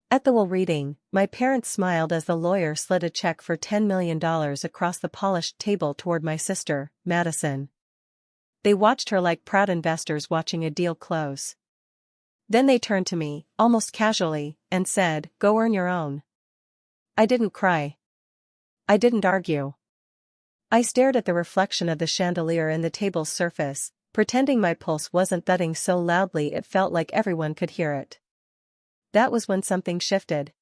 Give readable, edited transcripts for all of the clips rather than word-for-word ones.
At the will reading, my parents smiled as the lawyer slid a check for $10 million across the polished table toward my sister, Madison. They watched her like proud investors watching a deal close. Then they turned to me, almost casually, and said, "Go earn your own." I didn't cry. I didn't argue. I stared at the reflection of the chandelier in the table's surface, pretending my pulse wasn't thudding so loudly it felt like everyone could hear it. That was when something shifted.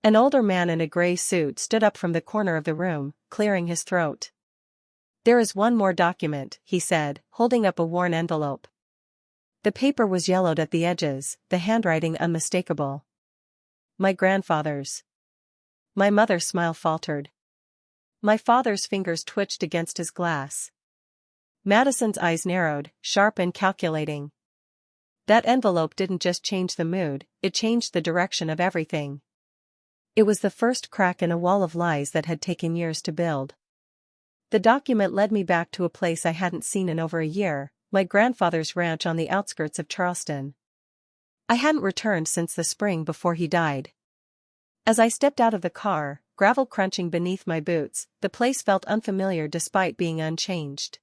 An older man in a gray suit stood up from the corner of the room, clearing his throat. "There is one more document," he said, holding up a worn envelope. The paper was yellowed at the edges, the handwriting unmistakable. My grandfather's. My mother's smile faltered. My father's fingers twitched against his glass. Madison's eyes narrowed, sharp and calculating. That envelope didn't just change the mood, it changed the direction of everything. It was the first crack in a wall of lies that had taken years to build. The document led me back to a place I hadn't seen in over a year, my grandfather's ranch on the outskirts of Charleston. I hadn't returned since the spring before he died. As I stepped out of the car, gravel crunching beneath my boots, the place felt unfamiliar despite being unchanged.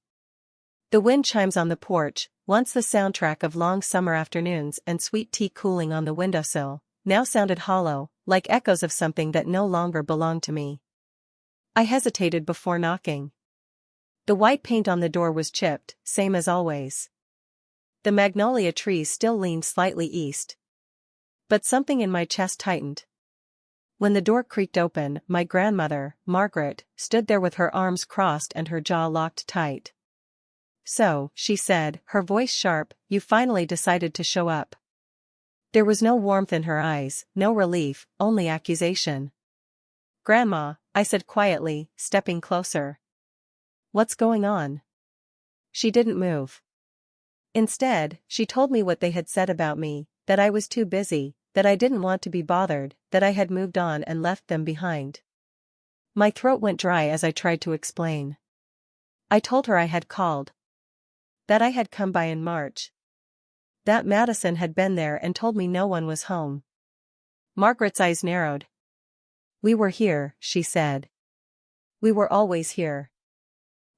The wind chimes on the porch, once the soundtrack of long summer afternoons and sweet tea cooling on the windowsill, now sounded hollow, like echoes of something that no longer belonged to me. I hesitated before knocking. The white paint on the door was chipped, same as always. The magnolia trees still leaned slightly east. But something in my chest tightened. When the door creaked open, my grandmother, Margaret, stood there with her arms crossed and her jaw locked tight. "So," she said, her voice sharp, "you finally decided to show up." There was no warmth in her eyes, no relief, only accusation. "Grandma," I said quietly, stepping closer. "What's going on?" She didn't move. Instead, she told me what they had said about me, that I was too busy, that I didn't want to be bothered, that I had moved on and left them behind. My throat went dry as I tried to explain. I told her I had called. That I had come by in March. That Madison had been there and told me no one was home. Margaret's eyes narrowed. "We were here," she said. "We were always here."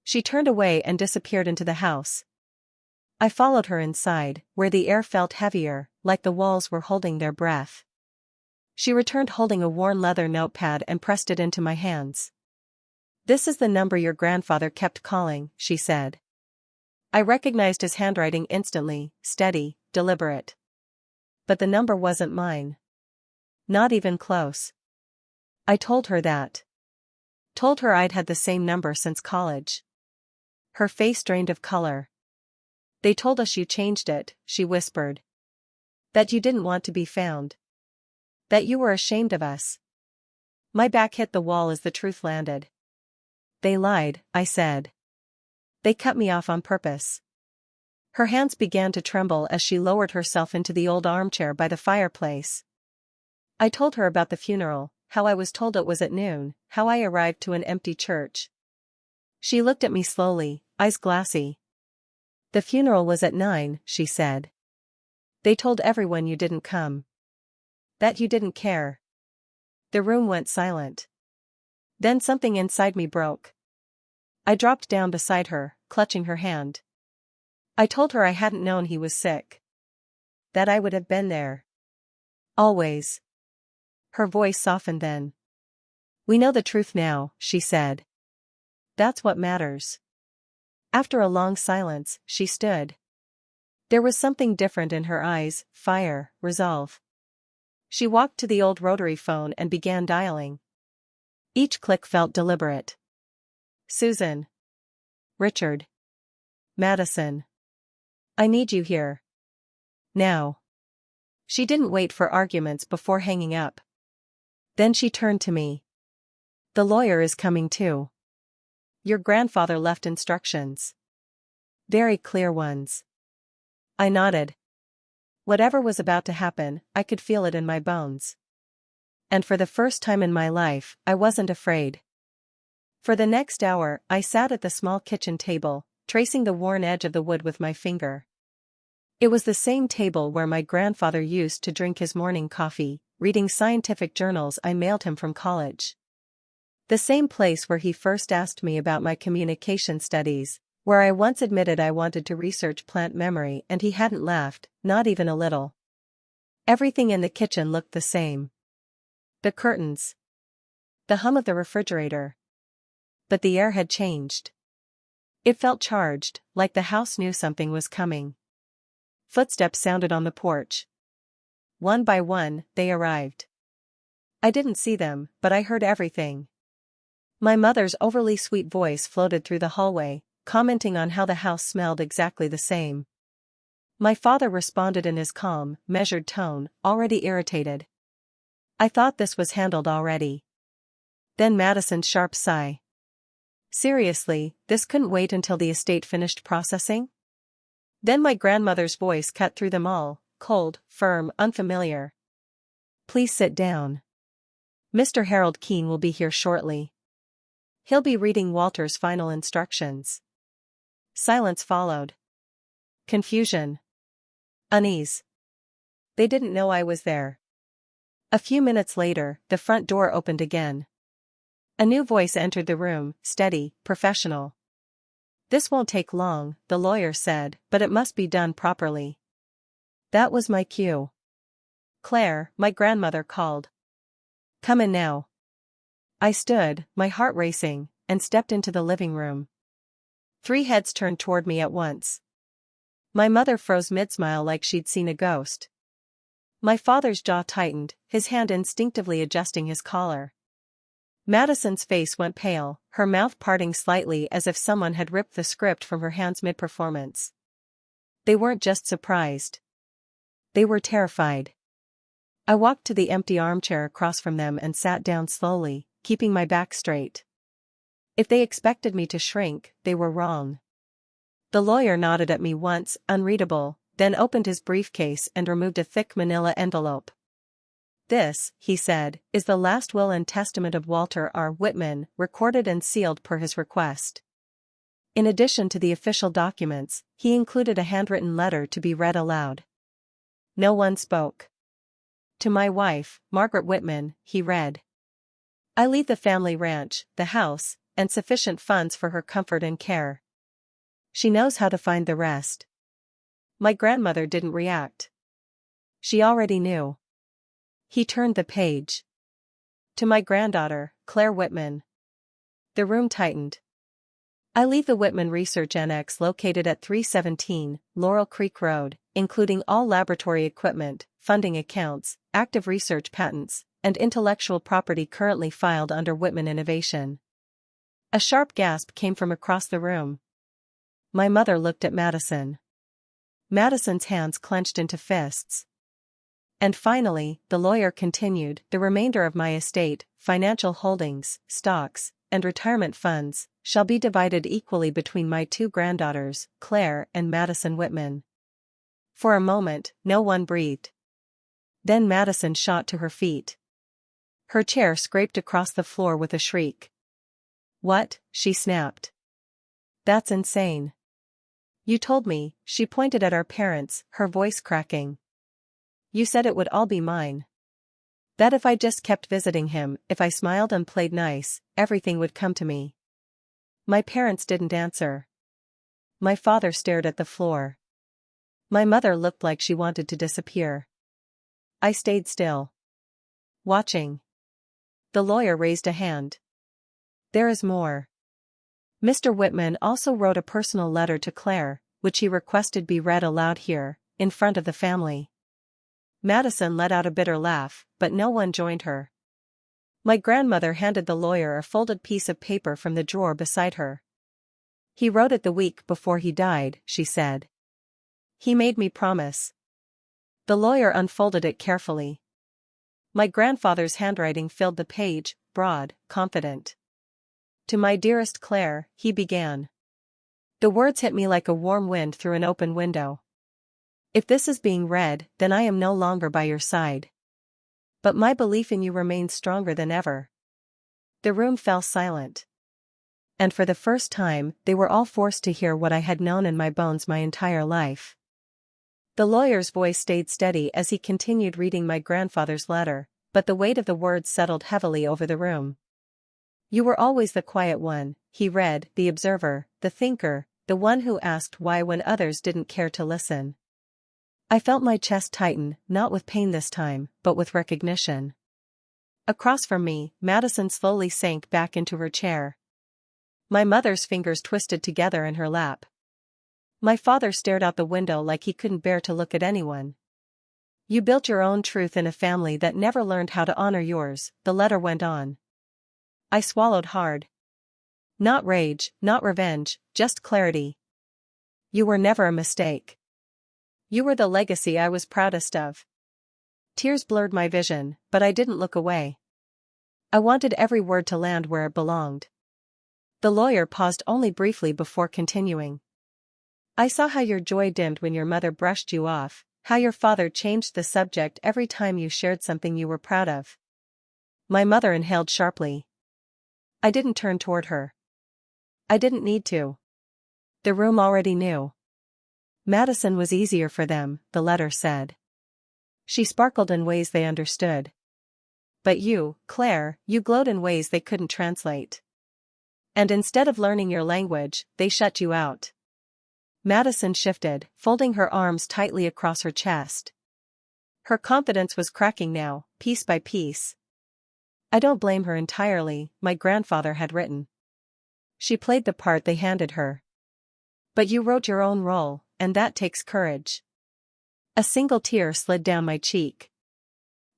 She turned away and disappeared into the house. I followed her inside, where the air felt heavier, like the walls were holding their breath. She returned holding a worn leather notepad and pressed it into my hands. "This is the number your grandfather kept calling," she said. I recognized his handwriting instantly, steady, deliberate. But the number wasn't mine. Not even close. I told her that. Told her I'd had the same number since college. Her face drained of color. "They told us you changed it," she whispered. "That you didn't want to be found. That you were ashamed of us." My back hit the wall as the truth landed. "They lied," I said. "They cut me off on purpose." Her hands began to tremble as she lowered herself into the old armchair by the fireplace. I told her about the funeral, how I was told it was at noon, how I arrived to an empty church. She looked at me slowly, eyes glassy. "The funeral was at 9, she said. "They told everyone you didn't come. That you didn't care." The room went silent. Then something inside me broke. I dropped down beside her, clutching her hand. I told her I hadn't known he was sick. That I would have been there. Always. Her voice softened then. "We know the truth now," she said. "That's what matters." After a long silence, she stood. There was something different in her eyes, fire, resolve. She walked to the old rotary phone and began dialing. Each click felt deliberate. "Susan. Richard. Madison. I need you here. Now." She didn't wait for arguments before hanging up. Then she turned to me. "The lawyer is coming too. Your grandfather left instructions. Very clear ones." I nodded. Whatever was about to happen, I could feel it in my bones. And for the first time in my life, I wasn't afraid. For the next hour, I sat at the small kitchen table, tracing the worn edge of the wood with my finger. It was the same table where my grandfather used to drink his morning coffee, reading scientific journals I mailed him from college. The same place where he first asked me about my communication studies, where I once admitted I wanted to research plant memory and he hadn't laughed, not even a little. Everything in the kitchen looked the same. The curtains. The hum of the refrigerator. But the air had changed. It felt charged, like the house knew something was coming. Footsteps sounded on the porch. One by one, they arrived. I didn't see them, but I heard everything. My mother's overly sweet voice floated through the hallway, commenting on how the house smelled exactly the same. My father responded in his calm, measured tone, already irritated. I thought this was handled already. Then Madison's sharp sigh. Seriously, this couldn't wait until the estate finished processing? Then my grandmother's voice cut through them all, cold, firm, unfamiliar. Please sit down. Mr. Harold Keene will be here shortly. He'll be reading Walter's final instructions. Silence followed. Confusion. Unease. They didn't know I was there. A few minutes later, the front door opened again. A new voice entered the room, steady, professional. This won't take long, the lawyer said, but it must be done properly. That was my cue. Claire, my grandmother called. Come in now. I stood, my heart racing, and stepped into the living room. 3 heads turned toward me at once. My mother froze mid-smile like she'd seen a ghost. My father's jaw tightened, his hand instinctively adjusting his collar. Madison's face went pale, her mouth parting slightly as if someone had ripped the script from her hands mid-performance. They weren't just surprised. They were terrified. I walked to the empty armchair across from them and sat down slowly, keeping my back straight. If they expected me to shrink, they were wrong. The lawyer nodded at me once, unreadable, then opened his briefcase and removed a thick manila envelope. This, he said, is the last will and testament of Walter R. Whitman, recorded and sealed per his request. In addition to the official documents, he included a handwritten letter to be read aloud. No one spoke. To my wife, Margaret Whitman, he read. I leave the family ranch, the house, and sufficient funds for her comfort and care. She knows how to find the rest. My grandmother didn't react. She already knew. He turned the page. To my granddaughter, Clare Whitman. The room tightened. I leave the Whitman Research Annex located at 317 Laurel Creek Road, including all laboratory equipment, funding accounts, active research patents, and intellectual property currently filed under Whitman Innovation. A sharp gasp came from across the room. My mother looked at Madison. Madison's hands clenched into fists. And finally, the lawyer continued, the remainder of my estate, financial holdings, stocks, and retirement funds, shall be divided equally between my 2 granddaughters, Clare and Madison Whitman. For a moment, no one breathed. Then Madison shot to her feet. Her chair scraped across the floor with a shriek. What? She snapped. That's insane. You told me, she pointed at our parents, her voice cracking. You said it would all be mine. That if I just kept visiting him, if I smiled and played nice, everything would come to me. My parents didn't answer. My father stared at the floor. My mother looked like she wanted to disappear. I stayed still. Watching. The lawyer raised a hand. There is more. Mr. Whitman also wrote a personal letter to Clare, which he requested be read aloud here, in front of the family. Madison let out a bitter laugh, but no one joined her. My grandmother handed the lawyer a folded piece of paper from the drawer beside her. He wrote it the week before he died, she said. He made me promise. The lawyer unfolded it carefully. My grandfather's handwriting filled the page, broad, confident. To my dearest Clare, he began. The words hit me like a warm wind through an open window. If this is being read, then I am no longer by your side. But my belief in you remains stronger than ever. The room fell silent. And for the first time, they were all forced to hear what I had known in my bones my entire life. The lawyer's voice stayed steady as he continued reading my grandfather's letter, but the weight of the words settled heavily over the room. You were always the quiet one, he read, the observer, the thinker, the one who asked why when others didn't care to listen. I felt my chest tighten, not with pain this time, but with recognition. Across from me, Madison slowly sank back into her chair. My mother's fingers twisted together in her lap. My father stared out the window like he couldn't bear to look at anyone. You built your own truth in a family that never learned how to honor yours, the letter went on. I swallowed hard. Not rage, not revenge, just clarity. You were never a mistake. You were the legacy I was proudest of. Tears blurred my vision, but I didn't look away. I wanted every word to land where it belonged. The lawyer paused only briefly before continuing. I saw how your joy dimmed when your mother brushed you off, how your father changed the subject every time you shared something you were proud of. My mother inhaled sharply. I didn't turn toward her. I didn't need to. The room already knew. Madison was easier for them, the letter said. She sparkled in ways they understood. But you, Claire, you glowed in ways they couldn't translate. And instead of learning your language, they shut you out. Madison shifted, folding her arms tightly across her chest. Her confidence was cracking now, piece by piece. I don't blame her entirely, my grandfather had written. She played the part they handed her. But you wrote your own role, and that takes courage. A single tear slid down my cheek.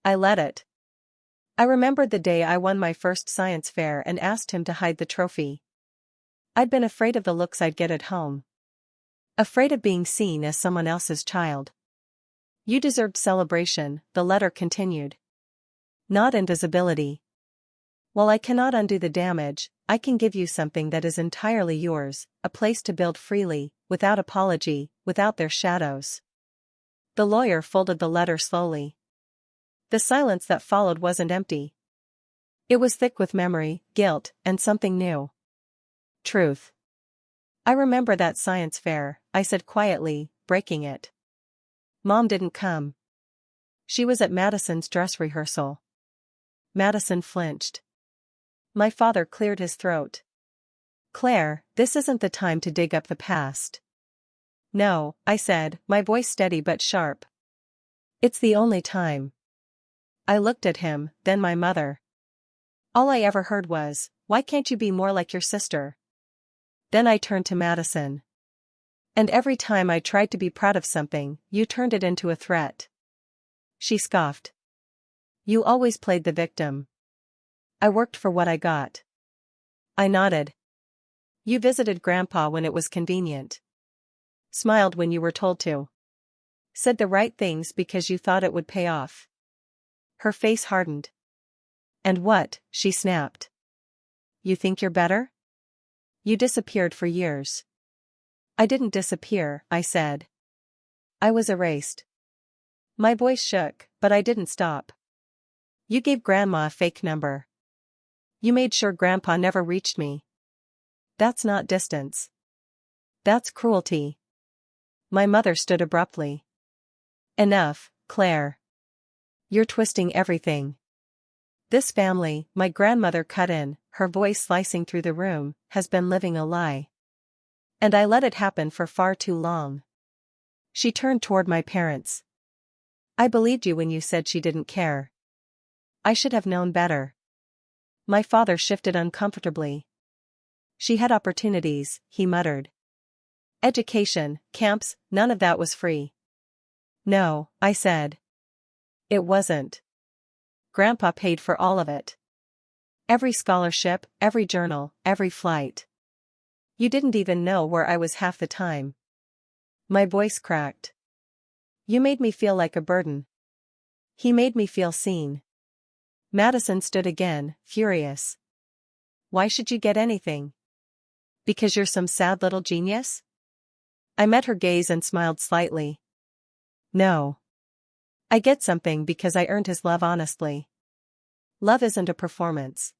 I let it. I remembered the day I won my first science fair and asked him to hide the trophy. I'd been afraid of the looks I'd get at home. Afraid of being seen as someone else's child. You deserved celebration, the letter continued. Not invisibility. While I cannot undo the damage, I can give you something that is entirely yours, a place to build freely, without apology, without their shadows. The lawyer folded the letter slowly. The silence that followed wasn't empty. It was thick with memory, guilt, and something new. Truth. I remember that science fair, I said quietly, breaking it. Mom didn't come. She was at Madison's dress rehearsal. Madison flinched. My father cleared his throat. Claire, this isn't the time to dig up the past. No, I said, my voice steady but sharp. It's the only time. I looked at him, then my mother. All I ever heard was, why can't you be more like your sister? Then I turned to Madison. And every time I tried to be proud of something, you turned it into a threat. She scoffed. You always played the victim. I worked for what I got. I nodded. You visited Grandpa when it was convenient. Smiled when you were told to. Said the right things because you thought it would pay off. Her face hardened. And what? She snapped. You think you're better? You disappeared for years. I didn't disappear, I said. I was erased. My voice shook, but I didn't stop. You gave Grandma a fake number. You made sure Grandpa never reached me. That's not distance. That's cruelty. My mother stood abruptly. Enough, Claire. You're twisting everything. This family, my grandmother cut in, her voice slicing through the room, has been living a lie. And I let it happen for far too long. She turned toward my parents. I believed you when you said she didn't care. I should have known better. My father shifted uncomfortably. She had opportunities, he muttered. Education, camps, none of that was free. No, I said. It wasn't. Grandpa paid for all of it. Every scholarship, every journal, every flight. You didn't even know where I was half the time. My voice cracked. You made me feel like a burden. He made me feel seen. Madison stood again, furious. Why should you get anything? Because you're some sad little genius? I met her gaze and smiled slightly. No. I get something because I earned his love honestly. Love isn't a performance.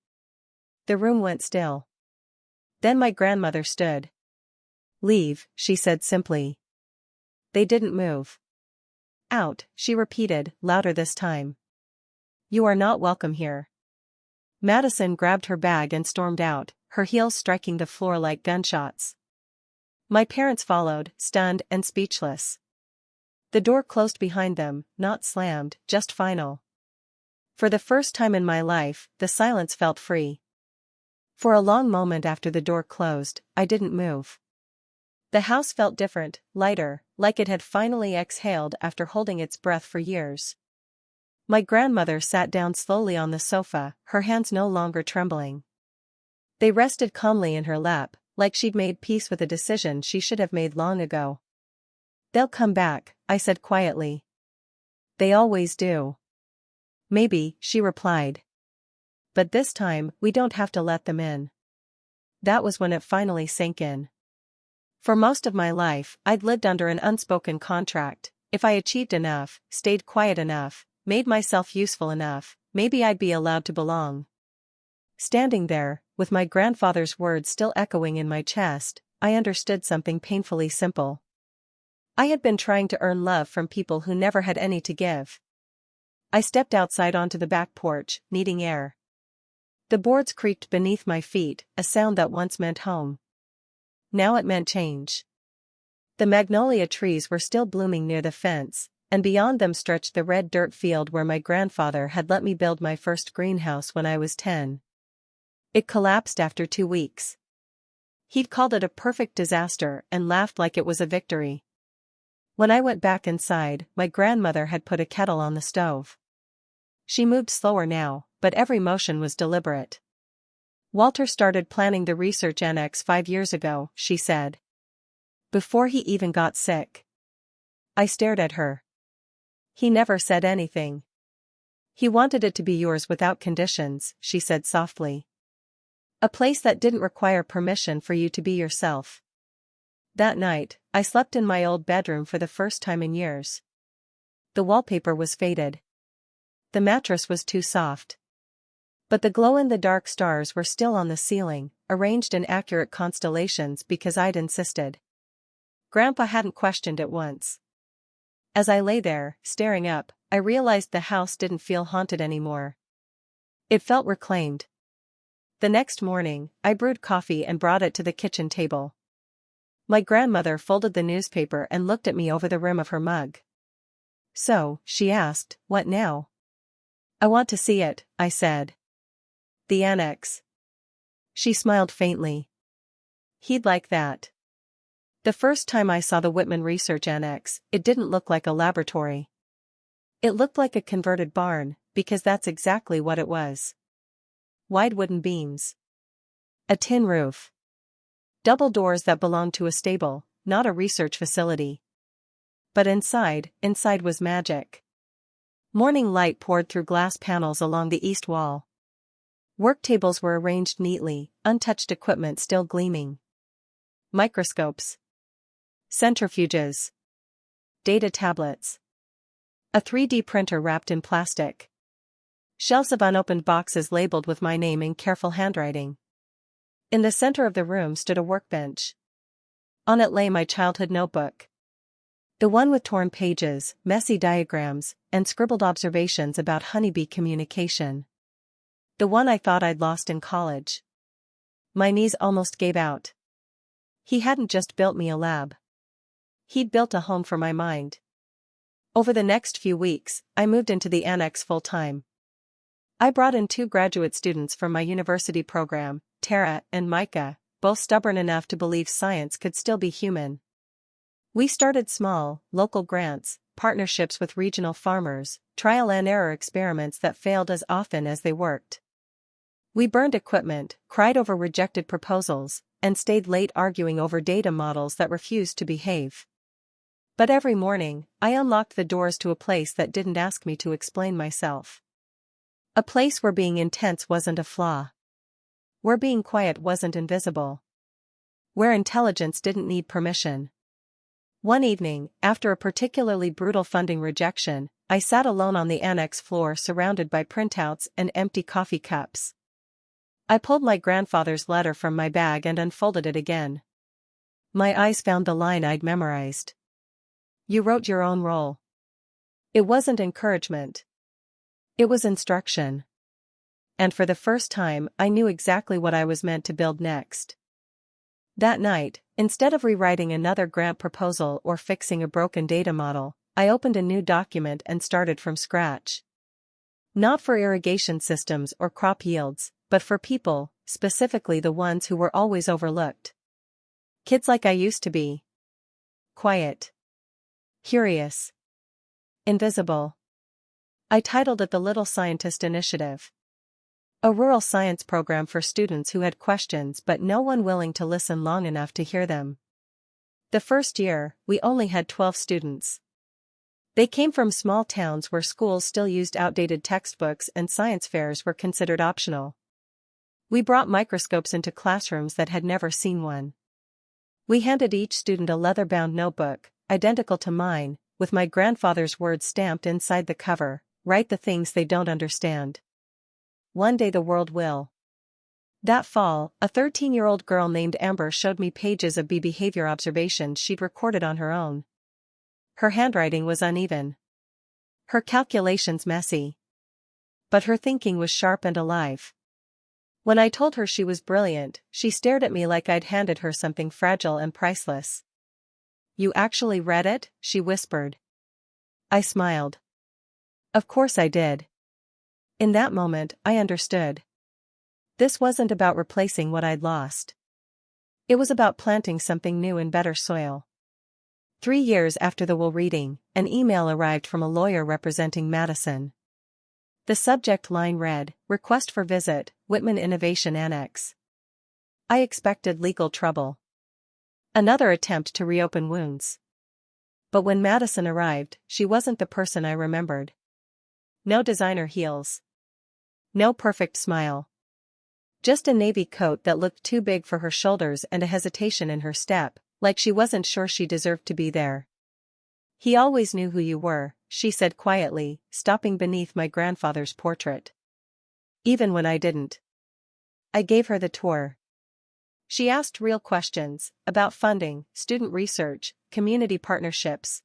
The room went still. Then my grandmother stood. Leave, she said simply. They didn't move. Out, she repeated, louder this time. You are not welcome here. Madison grabbed her bag and stormed out, her heels striking the floor like gunshots. My parents followed, stunned and speechless. The door closed behind them, not slammed, just final. For the first time in my life, the silence felt free. For a long moment after the door closed, I didn't move. The house felt different, lighter, like it had finally exhaled after holding its breath for years. My grandmother sat down slowly on the sofa, her hands no longer trembling. They rested calmly in her lap, like she'd made peace with a decision she should have made long ago. They'll come back, I said quietly. They always do. Maybe, she replied. But this time, we don't have to let them in. That was when it finally sank in. For most of my life, I'd lived under an unspoken contract. If I achieved enough, stayed quiet enough, made myself useful enough, maybe I'd be allowed to belong. Standing there, with my grandfather's words still echoing in my chest, I understood something painfully simple. I had been trying to earn love from people who never had any to give. I stepped outside onto the back porch, needing air. The boards creaked beneath my feet, a sound that once meant home. Now it meant change. The magnolia trees were still blooming near the fence, and beyond them stretched the red dirt field where my grandfather had let me build my first greenhouse when I was 10. It collapsed after 2 weeks. He'd called it a perfect disaster and laughed like it was a victory. When I went back inside, my grandmother had put a kettle on the stove. She moved slower now, but every motion was deliberate. Walter started planning the research annex 5 years ago, she said. Before he even got sick. I stared at her. He never said anything. He wanted it to be yours without conditions, she said softly. A place that didn't require permission for you to be yourself. That night, I slept in my old bedroom for the first time in years. The wallpaper was faded. The mattress was too soft. But the glow-in-the-dark stars were still on the ceiling, arranged in accurate constellations because I'd insisted. Grandpa hadn't questioned it once. As I lay there, staring up, I realized the house didn't feel haunted anymore. It felt reclaimed. The next morning, I brewed coffee and brought it to the kitchen table. My grandmother folded the newspaper and looked at me over the rim of her mug. So, she asked, what now? I want to see it, I said. The annex. She smiled faintly. He'd like that. The first time I saw the Whitman Research Annex, it didn't look like a laboratory. It looked like a converted barn, because that's exactly what it was. Wide wooden beams. A tin roof. Double doors that belonged to a stable, not a research facility. But inside was magic. Morning light poured through glass panels along the east wall. Work tables were arranged neatly, untouched equipment still gleaming. Microscopes. Centrifuges. Data tablets. A 3D printer wrapped in plastic. Shelves of unopened boxes labeled with my name in careful handwriting. In the center of the room stood a workbench. On it lay my childhood notebook. The one with torn pages, messy diagrams, and scribbled observations about honeybee communication. The one I thought I'd lost in college. My knees almost gave out. He hadn't just built me a lab. He'd built a home for my mind. Over the next few weeks, I moved into the annex full-time. I brought in 2 graduate students from my university program, Tara and Micah, both stubborn enough to believe science could still be human. We started small, local grants, partnerships with regional farmers, trial-and-error experiments that failed as often as they worked. We burned equipment, cried over rejected proposals, and stayed late arguing over data models that refused to behave. But every morning, I unlocked the doors to a place that didn't ask me to explain myself. A place where being intense wasn't a flaw. Where being quiet wasn't invisible. Where intelligence didn't need permission. One evening, after a particularly brutal funding rejection, I sat alone on the annex floor surrounded by printouts and empty coffee cups. I pulled my grandfather's letter from my bag and unfolded it again. My eyes found the line I'd memorized. You wrote your own role. It wasn't encouragement. It was instruction. And for the first time, I knew exactly what I was meant to build next. That night, instead of rewriting another grant proposal or fixing a broken data model, I opened a new document and started from scratch. Not for irrigation systems or crop yields, but for people, specifically the ones who were always overlooked. Kids like I used to be. Quiet. Curious. Invisible. I titled it the Little Scientist Initiative. A rural science program for students who had questions but no one willing to listen long enough to hear them. The first year, we only had 12 students. They came from small towns where schools still used outdated textbooks and science fairs were considered optional. We brought microscopes into classrooms that had never seen one. We handed each student a leather-bound notebook, identical to mine, with my grandfather's words stamped inside the cover, "Write the things they don't understand. One day the world will." That fall, a 13-year-old girl named Amber showed me pages of bee behavior observations she'd recorded on her own. Her handwriting was uneven. Her calculations messy. But her thinking was sharp and alive. When I told her she was brilliant, she stared at me like I'd handed her something fragile and priceless. "You actually read it?" she whispered. I smiled. Of course I did. In that moment, I understood. This wasn't about replacing what I'd lost. It was about planting something new in better soil. 3 years after the will reading, an email arrived from a lawyer representing Madison. The subject line read, "Request for visit, Whitman Innovation Annex." I expected legal trouble. Another attempt to reopen wounds. But when Madison arrived, she wasn't the person I remembered. No designer heels. No perfect smile. Just a navy coat that looked too big for her shoulders and a hesitation in her step, like she wasn't sure she deserved to be there. "He always knew who you were," she said quietly, stopping beneath my grandfather's portrait. Even when I didn't. I gave her the tour. She asked real questions, about funding, student research, community partnerships.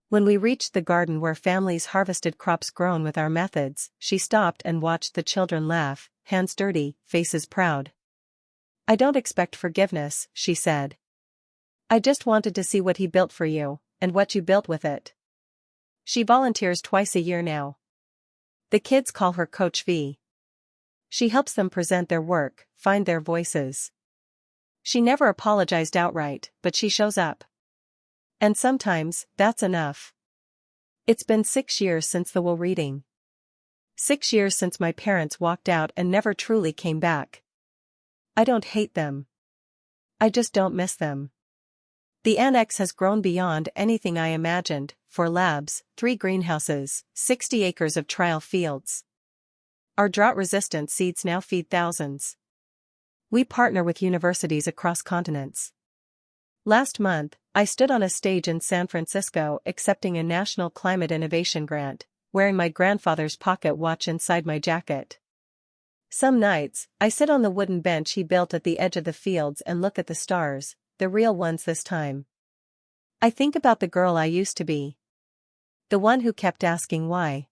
When we reached the garden where families harvested crops grown with our methods, she stopped and watched the children laugh, hands dirty, faces proud. "I don't expect forgiveness," she said. "I just wanted to see what he built for you, and what you built with it." She volunteers twice a year now. The kids call her Coach V. She helps them present their work, find their voices. She never apologized outright, but she shows up. And sometimes, that's enough. It's been 6 years since the will reading. 6 years since my parents walked out and never truly came back. I don't hate them. I just don't miss them. The annex has grown beyond anything I imagined, 4 labs, 3 greenhouses, 60 acres of trial fields. Our drought-resistant seeds now feed thousands. We partner with universities across continents. Last month, I stood on a stage in San Francisco accepting a National Climate Innovation Grant, wearing my grandfather's pocket watch inside my jacket. Some nights, I sit on the wooden bench he built at the edge of the fields and look at the stars, the real ones this time. I think about the girl I used to be. The one who kept asking why.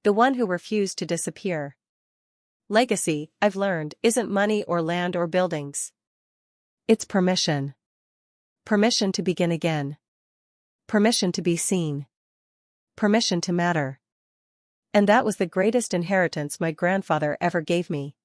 The one who refused to disappear. Legacy, I've learned, isn't money or land or buildings. It's permission. Permission to begin again. Permission to be seen. Permission to matter. And that was the greatest inheritance my grandfather ever gave me.